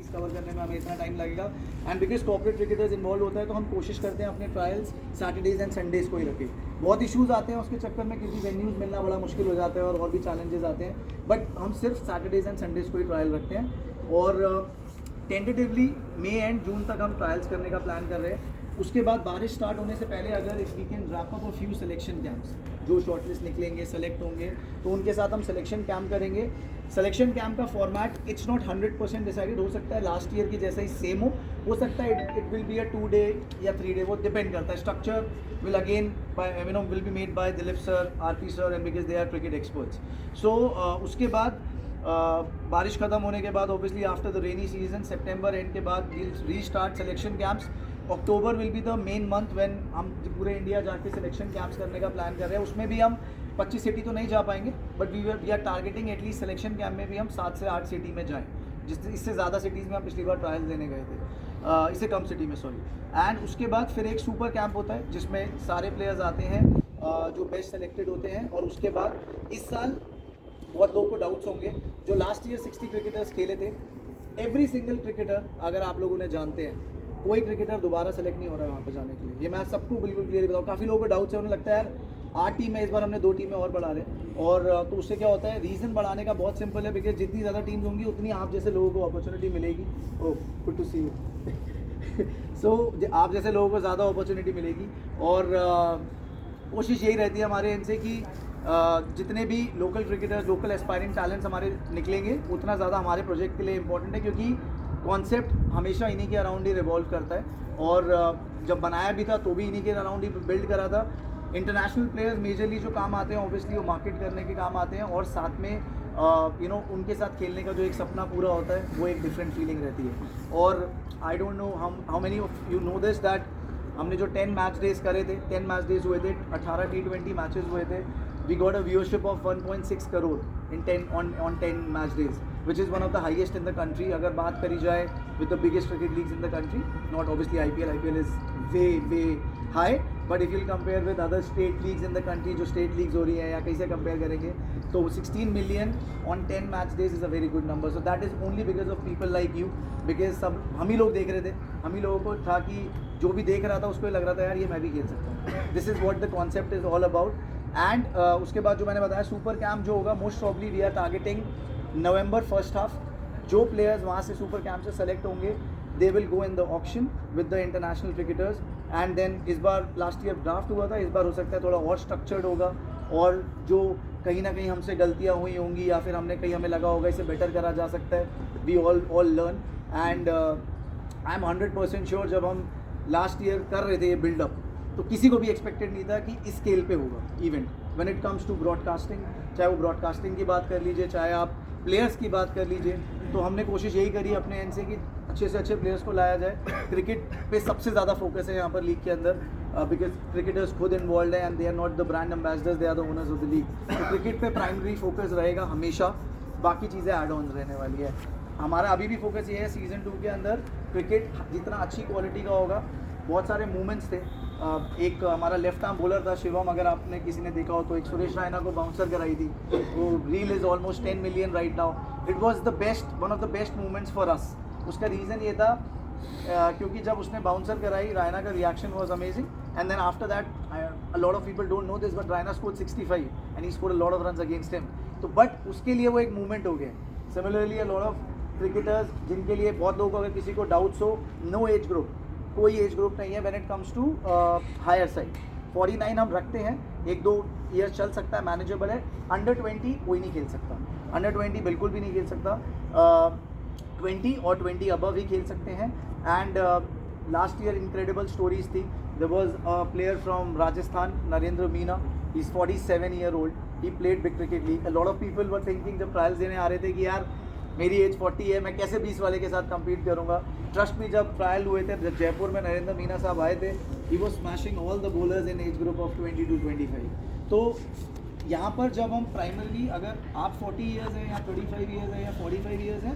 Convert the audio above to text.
Leagues cover करने में हमें इतना टाइम लगेगा। And because corporate cricketers involve होता है तो हम कोशिश करते हैं अपने ट्रायल्स सैटरडेज एंड संडेज़ को ही रखें। बहुत इशूज़ आते हैं उसके चक्कर में, क्योंकि वेन्यूज़ मिलना बड़ा मुश्किल हो जाता है और भी चैलेंजेस आते हैं, बट हम सिर्फ सैटरडेज एंड संडेज़ को ही ट्रायल रखते हैं। और टेंटेटिवली मई एंड जून तक हम ट्रायल्स करने का प्लान कर रहे हैं। उसके बाद बारिश स्टार्ट होने से पहले अगर if we can wrap up a few selection camps, जो शॉर्टलिस्ट निकलेंगे, सेलेक्ट होंगे, तो उनके साथ हम सिलेक्शन कैंप करेंगे। सिलेक्शन कैंप का फॉर्मेट इट्स नॉट 100% डिसाइडेड, हो सकता है लास्ट ईयर की जैसा ही सेम हो सकता है it will be a 2 day या 3 डे, वो डिपेंड करता है। Structure will again will be made by Dilip sir, RP sir, and because they are cricket experts. So उसके बाद बारिश ख़त्म होने के बाद obviously after the rainy season सितंबर एंड के बाद will restart selection camps. October will be the main month when हम पूरे इंडिया जाके सिलेक्शन कैंप्स करने का प्लान कर रहे हैं। उसमें भी हम 25 सिटी तो नहीं जा पाएंगे, but we are targeting at least selection camp में भी हम 7 से 8 सिटी में जाएँ, इससे ज़्यादा सिटीज़ में हम पिछली बार ट्रायल देने गए थे, इससे कम सिटी में सॉरी। एंड उसके बाद फिर एक सुपर कैंप होता है जिसमें सारे प्लेयर्स आते हैं जो बेस्ट सेलेक्टेड होते हैं। और उसके बाद इस साल बहुत लोगों को डाउट्स होंगे, जो लास्ट ईयर 60 क्रिकेटर्स खेले थे, एवरी सिंगल क्रिकेटर अगर आप लोगों ने जानते हैं, कोई क्रिकेटर दोबारा सेलेक्ट नहीं हो रहा है वहाँ पर जाने के लिए। ये मैं सबको बिल्कुल क्लियर बताऊँ। काफ़ी लोगों को डाउट्स है, उन्हें लगता है यार 8 टीम है, इस बार हमने 2 टीमें और बढ़ा रहे। और तो उससे क्या होता है, रीज़न बढ़ाने का बहुत सिंपल है, बिकॉज जितनी ज़्यादा टीम्स होंगी उतनी आप जैसे लोगों को अपॉर्चुनिटी मिलेगी। Oh good to see you. So आप जैसे लोगों को ज़्यादा अपॉर्चुनिटी मिलेगी। और कोशिश यही रहती है हमारे इनसे कि जितने भी local cricketers, local aspiring talents हमारे निकलेंगे, उतना ज़्यादा हमारे प्रोजेक्ट के लिए इंपॉर्टेंट है, क्योंकि कॉन्सेप्ट हमेशा इन्हीं के अराउंड ही रिवॉल्व करता है। और जब बनाया भी था तो भी इन्हीं के अराउंड ही बिल्ड करा था। इंटरनेशनल प्लेयर्स मेजरली जो काम आते हैं ऑब्वियसली वो मार्केट करने के काम आते हैं, और साथ में उनके साथ खेलने का जो एक सपना पूरा होता है वो एक डिफरेंट फीलिंग रहती है। और I don't know how many of you know this that हमने जो 10 मैच डेज करे थे, 10 मैच डेज हुए थे, 18 T20 मैचेस हुए थे, we got a viewership of 1.6 crore in 10 match days, which is one of the highest in the country. अगर बात करी जाए with the biggest cricket leagues in the country, not obviously IPL is way high, but if you'll compare with other state leagues in the country, जो state leagues हो रही हैं या कैसे compare करेंगे, तो 16 million on 10 match days is a very good number. So that is only because of people like you, because सब हम ही लोग देख रहे थे, हम ही लोगों को था कि जो भी देख रहा था उसको लग रहा था यार ये मैं भी खेल सकता हूँ। This is what the concept is all about. And उसके बाद जो मैंने बताया सुपर कैंप जो होगा, most probably we are targeting November first half. जो प्लेयर्स वहाँ से सुपर कैंप से सेलेक्ट होंगे they will go in the auction with the international cricketers. And then इस बार लास्ट ईयर ड्राफ्ट हुआ था, इस बार हो सकता है थोड़ा और स्ट्रक्चर्ड होगा, और जो कहीं ना कहीं हमसे गलतियाँ हुई होंगी या फिर कहीं हमें लगा होगा इसे बेटर करा जा सकता है, we all learn. And I am 100% sure जब हम लास्ट ईयर कर रहे थे ये बिल्डअप, तो किसी को भी एक्सपेक्टेड नहीं था कि इस स्केल पे होगा event. When it comes to broadcasting, चाहे वो ब्रॉडकास्टिंग की बात कर लीजिए, चाहे आप प्लेयर्स की बात कर लीजिए, तो हमने कोशिश यही करी अपने एंड से कि अच्छे से अच्छे प्लेयर्स को लाया जाए। क्रिकेट पे सबसे ज़्यादा फोकस है यहाँ पर लीग के अंदर, बिकॉज क्रिकेटर्स खुद इन्वॉल्व हैं and they are not the brand ambassadors, they are the owners of the league. तो क्रिकेट पे प्राइमरी फोकस रहेगा हमेशा, बाकी चीज़ें एड ऑन रहने वाली है। हमारा अभी भी फोकस ये है सीज़न 2 के अंदर क्रिकेट जितना अच्छी क्वालिटी का होगा। बहुत सारे मूवमेंट्स थे, एक हमारा लेफ्ट आर्म बॉलर था शिवम, अगर आपने किसी ने देखा हो तो, एक सुरेश रैना को बाउंसर कराई थी, वो reel is almost 10 million right now. It was the best, one of the best movements for us. उसका रीज़न ये था क्योंकि जब उसने बाउंसर कराई, रायना का reaction was amazing, and then after that a lot of people don't know this but Raina scored 65 and he scored a lot of runs against him. तो but उसके लिए वो एक मूवमेंट हो गया। Similarly a lot of cricketers जिनके लिए बहुत लोगों को अगर किसी को डाउट्स हो, नो एज ग्रुप, कोई एज ग्रुप नहीं है when it comes to higher side. 49 हम रखते हैं, 1-2 ईयर चल सकता है, मैनेजेबल है। अंडर 20 कोई नहीं खेल सकता, अंडर 20 बिल्कुल भी नहीं खेल सकता, 20 और 20 अबव ही खेल सकते हैं। And last year incredible stories थी। There was a player from Rajasthan, Narendra Meena, he is 47 year old, he played big cricket league. A lot of people were thinking जब ट्रायल्स देने आ रहे थे कि यार मेरी एज 40 है, मैं कैसे 20 वाले के साथ कम्पीट करूंगा। ट्रस्ट में जब ट्रायल हुए थे, जब जयपुर में नरेंद्र मीना साहब आए थे, he was smashing all the bowlers in age group of 20 to 25। तो यहाँ पर जब हम प्राइमरली, अगर आप 40 ईयर्स हैं या 35 ईयर्स हैं या 45 ईयर्स हैं,